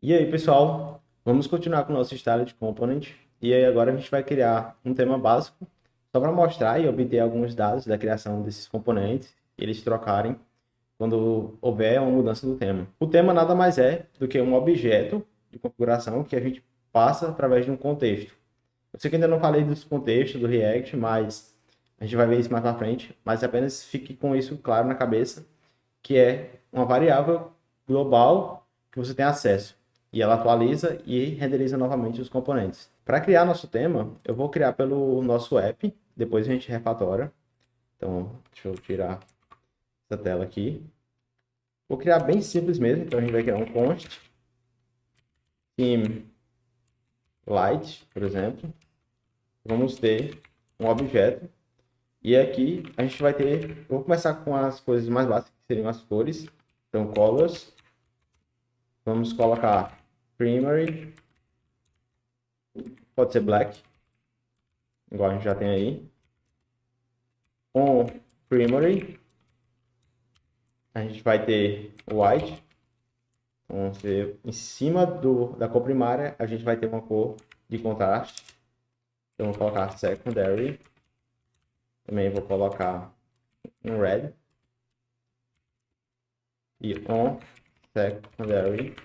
E aí, pessoal, vamos continuar com o nosso Styled Component. E aí, agora a gente vai criar um tema básico só para mostrar e obter alguns dados da criação desses componentes e eles trocarem quando houver uma mudança do tema. O tema nada mais é do que um objeto de configuração que a gente passa através de um contexto. Eu sei que ainda não falei dos contextos do React, mas a gente vai ver isso mais para frente. Mas apenas fique com isso claro na cabeça, que é uma variável global que você tem acesso. E ela atualiza e renderiza novamente os componentes. Para criar nosso tema, eu vou criar pelo nosso app, depois a gente refatora. Então, deixa eu tirar essa tela aqui. Vou criar bem simples mesmo, então a gente vai criar um const theme light, por exemplo. Vamos ter um objeto e aqui a gente vai ter, eu vou começar com as coisas mais básicas, que seriam as cores. Então, colors, vamos colocar primary, pode ser black, igual a gente já tem aí. On primary, a gente vai ter white. Então, em cima da cor primária, a gente vai ter uma cor de contraste. Então, vou colocar secondary. Também vou colocar um red. E on secondary,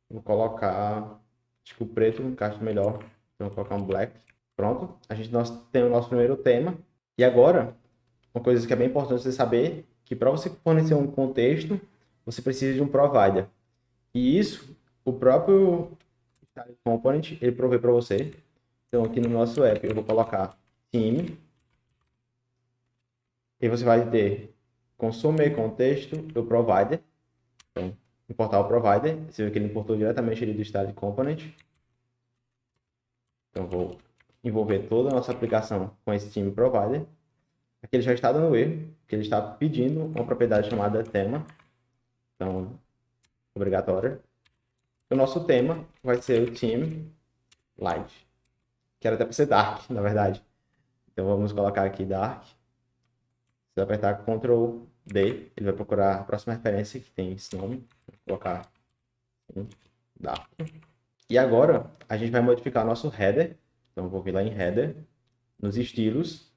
vou colocar, acho que o preto encaixa melhor. Então, vou colocar um black. Pronto, nós temos o nosso primeiro tema. E agora, uma coisa que é bem importante você saber, que para você fornecer um contexto, você precisa de um provider. E isso, o próprio Style Component, ele provê para você. Então, aqui no nosso app, eu vou colocar theme. E você vai ter consumir contexto do provider. Então, importar o provider. Você vê que ele importou diretamente ali do Style Component. Então, vou envolver toda a nossa aplicação com esse theme provider. Aqui ele já está dando erro, porque ele está pedindo uma propriedade chamada tema. Então, obrigatória. O nosso tema vai ser o theme light, que era até para ser dark, na verdade. Então, vamos colocar aqui dark. Se eu apertar Ctrl D, ele vai procurar a próxima referência que tem esse nome. Vou colocar dark. E agora, a gente vai modificar nosso header. Então, vou vir lá em header, nos estilos.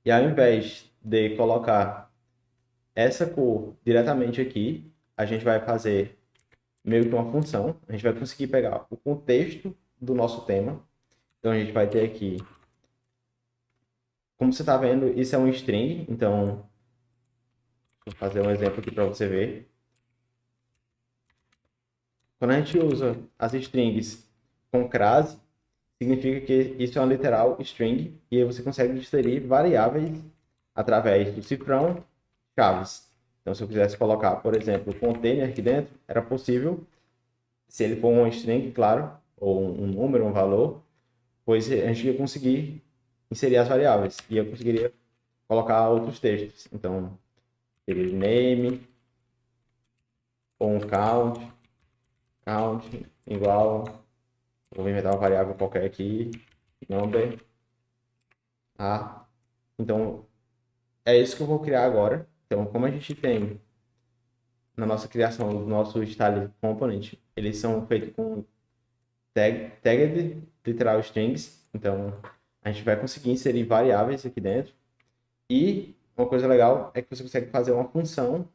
E ao invés de colocar essa cor diretamente aqui, a gente vai fazer meio que uma função. A gente vai conseguir pegar o contexto do nosso tema. Então, a gente vai ter aqui, como você está vendo, isso é um string. Então, vou fazer um exemplo aqui para você ver. Quando a gente usa as strings com crase, significa que isso é uma literal string e aí você consegue inserir variáveis através do cifrão chaves. Então, se eu quisesse colocar, por exemplo, o container aqui dentro, era possível, se ele for um string, claro, ou um número, um valor, pois a gente ia conseguir inserir as variáveis e eu conseguiria colocar outros textos. Então, seria name ou um count igual, vou inventar uma variável qualquer aqui, number, a. Então, é isso que eu vou criar agora. Então, como a gente tem na nossa criação do nosso style component, eles são feitos com tagged literal strings. Então, a gente vai conseguir inserir variáveis aqui dentro. E uma coisa legal é que você consegue fazer uma função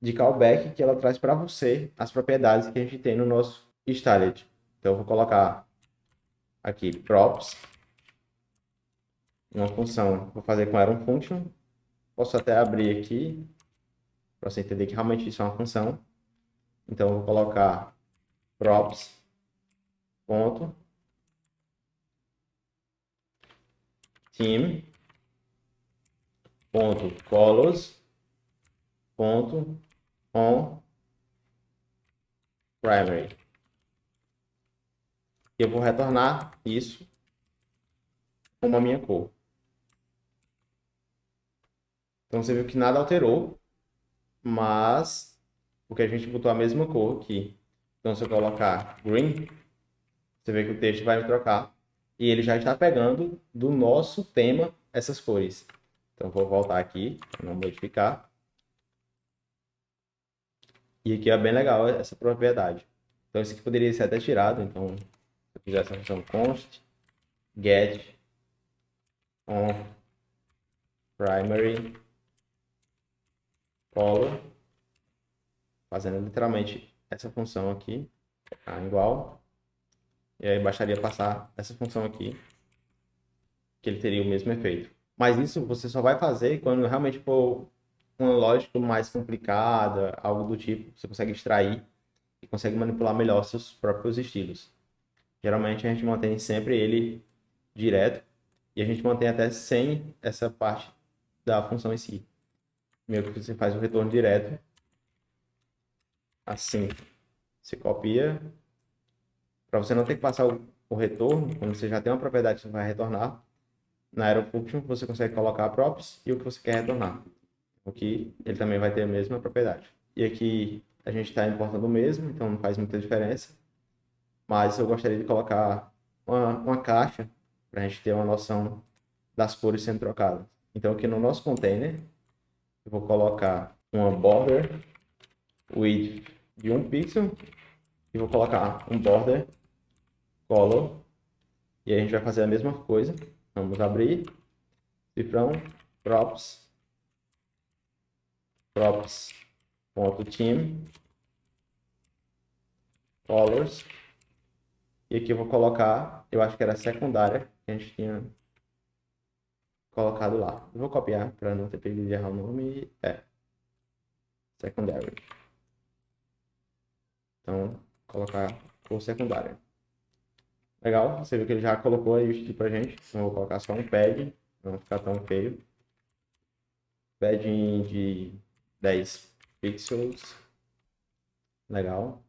de callback que ela traz para você as propriedades que a gente tem no nosso styled. Então, eu vou colocar aqui props, uma função, vou fazer com ela um function. Posso até abrir aqui para você entender que realmente isso é uma função. Então, eu vou colocar props, ponto, theme, ponto, colors, ponto, on, primary. E eu vou retornar isso como a minha cor. Então, você viu que nada alterou, mas porque a gente botou a mesma cor aqui. Então, se eu colocar green, você vê que o texto vai me trocar. E ele já está pegando do nosso tema essas cores. Então, vou voltar aqui para não modificar. E aqui é bem legal essa propriedade. Então isso aqui poderia ser até tirado. Então, se eu fizer essa função const get on primary color, fazendo literalmente essa função aqui, igual, e aí bastaria passar essa função aqui, que ele teria o mesmo efeito. Mas isso você só vai fazer quando realmente for uma lógica mais complicada, algo do tipo, você consegue extrair e consegue manipular melhor seus próprios estilos. Geralmente a gente mantém sempre ele direto e a gente mantém até sem essa parte da função em si. Meio que você faz o retorno direto, assim, você copia, para você não ter que passar o retorno, quando você já tem uma propriedade que você vai retornar, na AeroFunction você consegue colocar props e o que você quer retornar. Aqui ele também vai ter a mesma propriedade. E aqui a gente está importando o mesmo, então não faz muita diferença. Mas eu gostaria de colocar uma caixa para a gente ter uma noção das cores sendo trocadas. Então aqui no nosso container, eu vou colocar uma border width de 1 pixel e vou colocar um border color. E aí a gente vai fazer a mesma coisa. Vamos abrir, cifrão, props.theme, colors. E aqui eu vou colocar, eu acho que era a secundária que a gente tinha colocado lá. Eu vou copiar para não ter perigo de errar o nome. Secondary. Então, colocar cor secundária. Legal, você viu que ele já colocou aí o estilo pra gente. Então, eu vou colocar só um pad, não ficar tão feio. Padding de 10 pixels. Legal.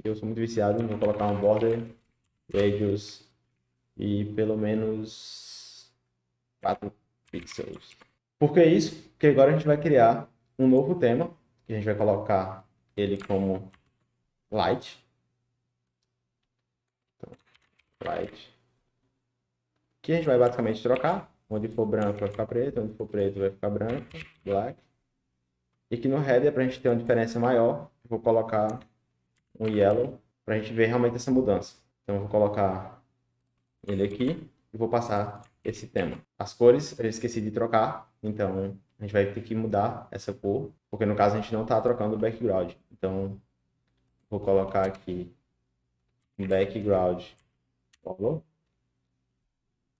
Eu sou muito viciado, vou colocar um border radius e pelo menos 4 pixels. Por que isso? Porque agora a gente vai criar um novo tema, que a gente vai colocar ele como light. Então, light. Que a gente vai basicamente trocar. Onde for branco vai ficar preto, onde for preto vai ficar branco, black. E aqui no header, para a gente ter uma diferença maior, eu vou colocar um yellow para a gente ver realmente essa mudança. Então eu vou colocar ele aqui e vou passar esse tema. As cores eu esqueci de trocar, então a gente vai ter que mudar essa cor, porque no caso a gente não está trocando o background. Então vou colocar aqui um background color,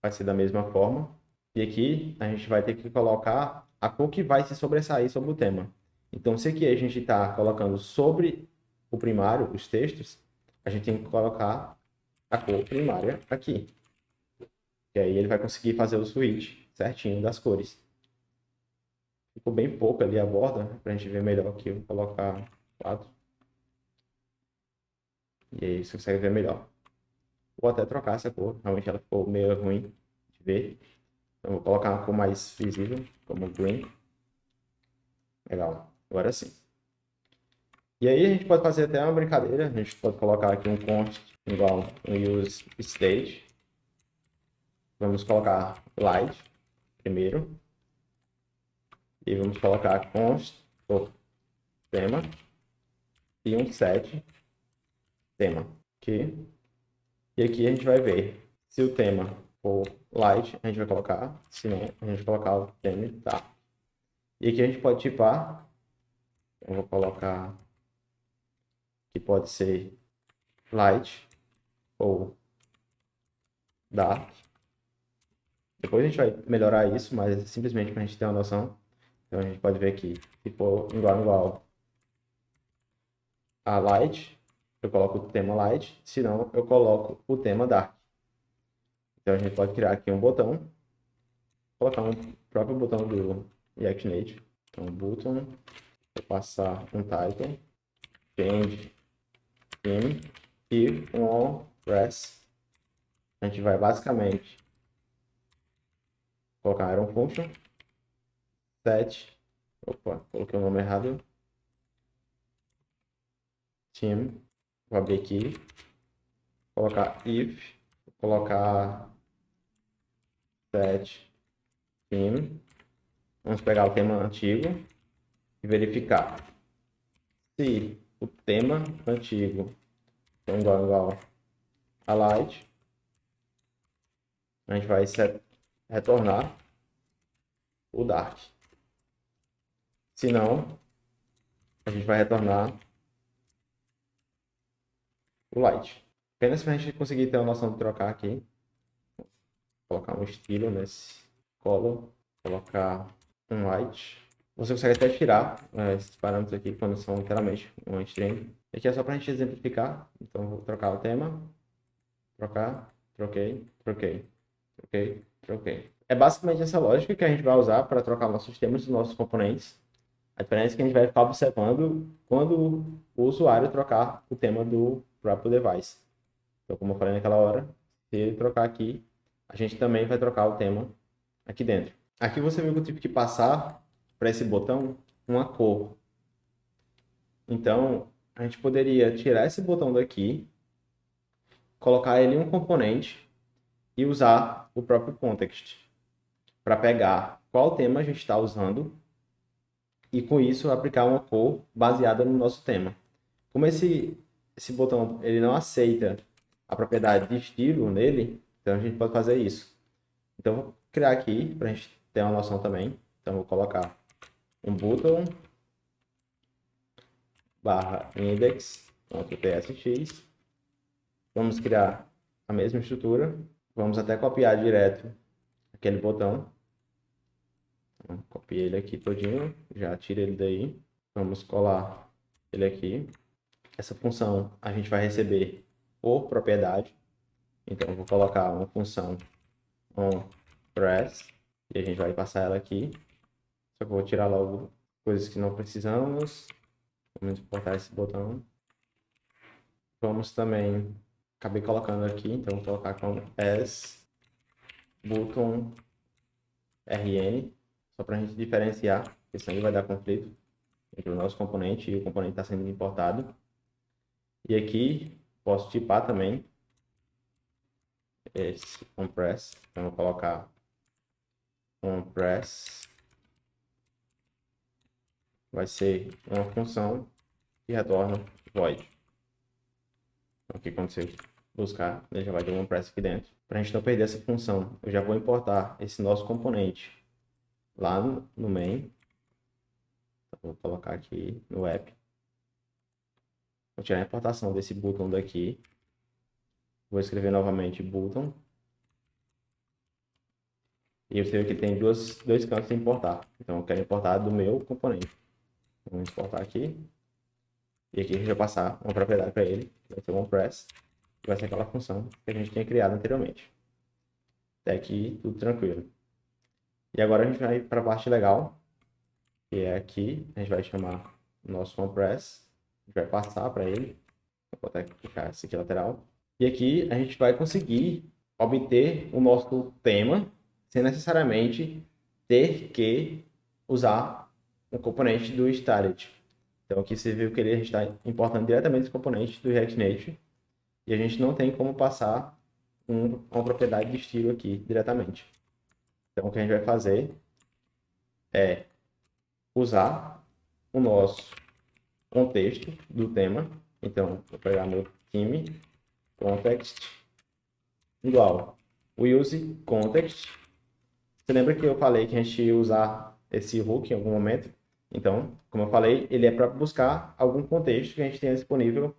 vai ser da mesma forma. E aqui a gente vai ter que colocar a cor que vai se sobressair sobre o tema. Então se aqui a gente está colocando sobre o primário, os textos, a gente tem que colocar a cor primária aqui. E aí ele vai conseguir fazer o switch certinho das cores. Ficou bem pouco ali a borda, para a gente ver melhor aqui. Eu vou colocar 4. E aí você consegue ver melhor. Vou até trocar essa cor, realmente ela ficou meio ruim de ver. Então vou colocar uma cor mais visível, como green. Legal, agora sim. E aí a gente pode fazer até uma brincadeira. A gente pode colocar aqui um const igual um use state. Vamos colocar light primeiro. E vamos colocar const tema e um set tema. Aqui. E aqui a gente vai ver se o tema for light, a gente vai colocar. Se não, a gente vai colocar o tema tá. E aqui a gente pode tipar. Eu vou colocar que pode ser light ou dark. Depois a gente vai melhorar isso, mas é simplesmente para a gente ter uma noção. Então a gente pode ver aqui, se for igual a light, eu coloco o tema light, se não, eu coloco o tema dark. Então a gente pode criar aqui um botão, colocar um próprio botão do React Native. Então button, vou passar um title, change theme e um all press. A gente vai basicamente colocar iron function, set, opa, coloquei o nome errado, theme, vou abrir aqui, colocar if, colocar set theme, vamos pegar o tema antigo e verificar se o tema antigo então igual a light, a gente vai retornar o dark. Se não, a gente vai retornar o light. Apenas para a gente conseguir ter a noção de trocar aqui. Vou colocar um estilo nesse color, colocar um light. Você consegue até tirar esses parâmetros aqui quando são literalmente uma string. Aqui é só para a gente exemplificar. Então vou trocar o tema, trocar, troquei, troquei, troquei, troquei. É basicamente essa lógica que a gente vai usar para trocar nossos temas dos nossos componentes. A diferença é que a gente vai ficar observando quando o usuário trocar o tema do próprio device. Então, como eu falei naquela hora, se ele trocar aqui, a gente também vai trocar o tema aqui dentro. Aqui você viu que eu tive que passar para esse botão uma cor. Então, a gente poderia tirar esse botão daqui, colocar ele em um componente e usar o próprio context para pegar qual tema a gente está usando e com isso aplicar uma cor baseada no nosso tema. Como esse botão ele não aceita a propriedade de estilo nele, então a gente pode fazer isso. Então vou criar aqui para a gente ter uma noção também. Então vou colocar um button barra index.tsx. Vamos criar a mesma estrutura. Vamos até copiar direto aquele botão. Então, copiei ele aqui todinho, já tira ele daí. Vamos colar ele aqui. Essa função a gente vai receber por propriedade. Então eu vou colocar uma função onPress e a gente vai passar ela aqui. Só que eu vou tirar logo coisas que não precisamos. Vamos importar esse botão. Vamos também, acabei colocando aqui, então vou colocar como asButtonRN, só para a gente diferenciar, porque senão vai dar conflito entre o nosso componente e o componente está sendo importado. E aqui posso tipar também esse onPress, então vou colocar onPress, vai ser uma função que retorna void. Então, aqui quando você buscar, ele já vai ter um onPress aqui dentro. Para a gente não perder essa função, eu já vou importar esse nosso componente lá no main. Então, vou colocar aqui no app. Vou tirar a importação desse button daqui. Vou escrever novamente button. E você vê que tem dois campos de importar. Então eu quero importar do meu componente. Vamos exportar aqui. E aqui a gente vai passar uma propriedade para ele. Vai ser o onPress. Vai ser aquela função que a gente tinha criado anteriormente. Até aqui tudo tranquilo. E agora a gente vai para a parte legal. Que é aqui. A gente vai chamar o nosso onPress. A gente vai passar para ele. Vou até clicar esse aqui lateral. E aqui a gente vai conseguir obter o nosso tema sem necessariamente ter que usar um componente do Starlet. Então aqui você viu que a gente está importando diretamente os componentes do React Native e a gente não tem como passar uma propriedade de estilo aqui diretamente. Então o que a gente vai fazer é usar o nosso contexto do tema. Então vou pegar meu theme context igual o use context. Você lembra que eu falei que a gente ia usar esse hook em algum momento? Então, como eu falei, ele é para buscar algum contexto que a gente tenha disponível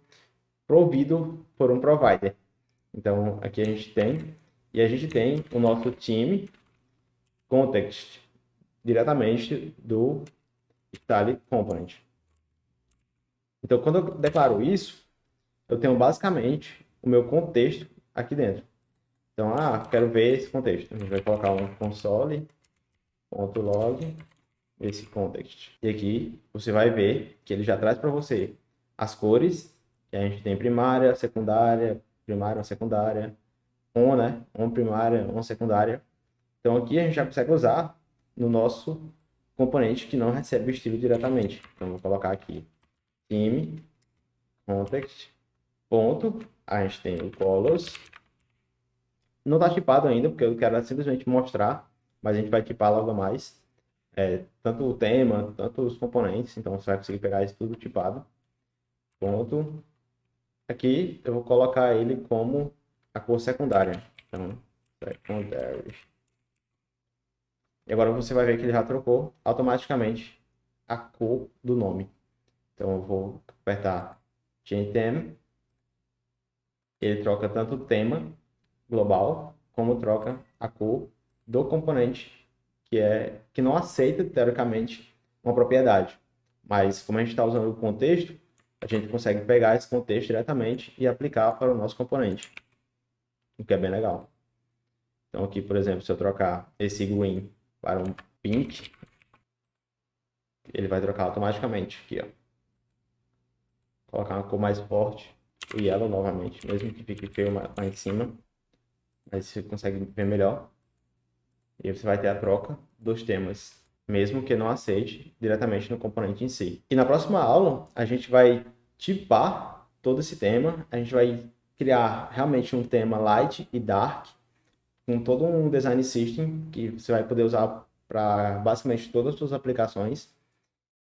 provido por um provider. Então, aqui a gente tem, e a gente tem o nosso time context diretamente do style component. Então, quando eu declaro isso, eu tenho basicamente o meu contexto aqui dentro. Então, quero ver esse contexto. A gente vai colocar um console.log esse context. E aqui você vai ver que ele já traz para você as cores, que a gente tem primária, secundária, primária, secundária, on, né? On primária, on secundária. Então aqui a gente já consegue usar no nosso componente que não recebe o estilo diretamente. Então vou colocar aqui theme context ponto, a gente tem o colors. Não está tipado ainda, porque eu quero simplesmente mostrar, mas a gente vai tipar logo mais. Tanto o tema, tanto os componentes, então você vai conseguir pegar isso tudo tipado. ponto. Aqui eu vou colocar ele como a cor secundária. Então, secondary. E agora você vai ver que ele já trocou automaticamente a cor do nome. Então eu vou apertar Change Theme. Ele troca tanto o tema global, como troca a cor do componente, que não aceita, teoricamente, uma propriedade. Mas como a gente está usando o contexto, a gente consegue pegar esse contexto diretamente e aplicar para o nosso componente, o que é bem legal. Então aqui, por exemplo, se eu trocar esse green para um pink, ele vai trocar automaticamente aqui, ó. Colocar uma cor mais forte, o yellow novamente, mesmo que fique feio lá em cima, mas você consegue ver melhor. E aí você vai ter a troca dos temas, mesmo que não aceite diretamente no componente em si. E na próxima aula, a gente vai tipar todo esse tema, a gente vai criar realmente um tema light e dark, com todo um design system que você vai poder usar para basicamente todas as suas aplicações.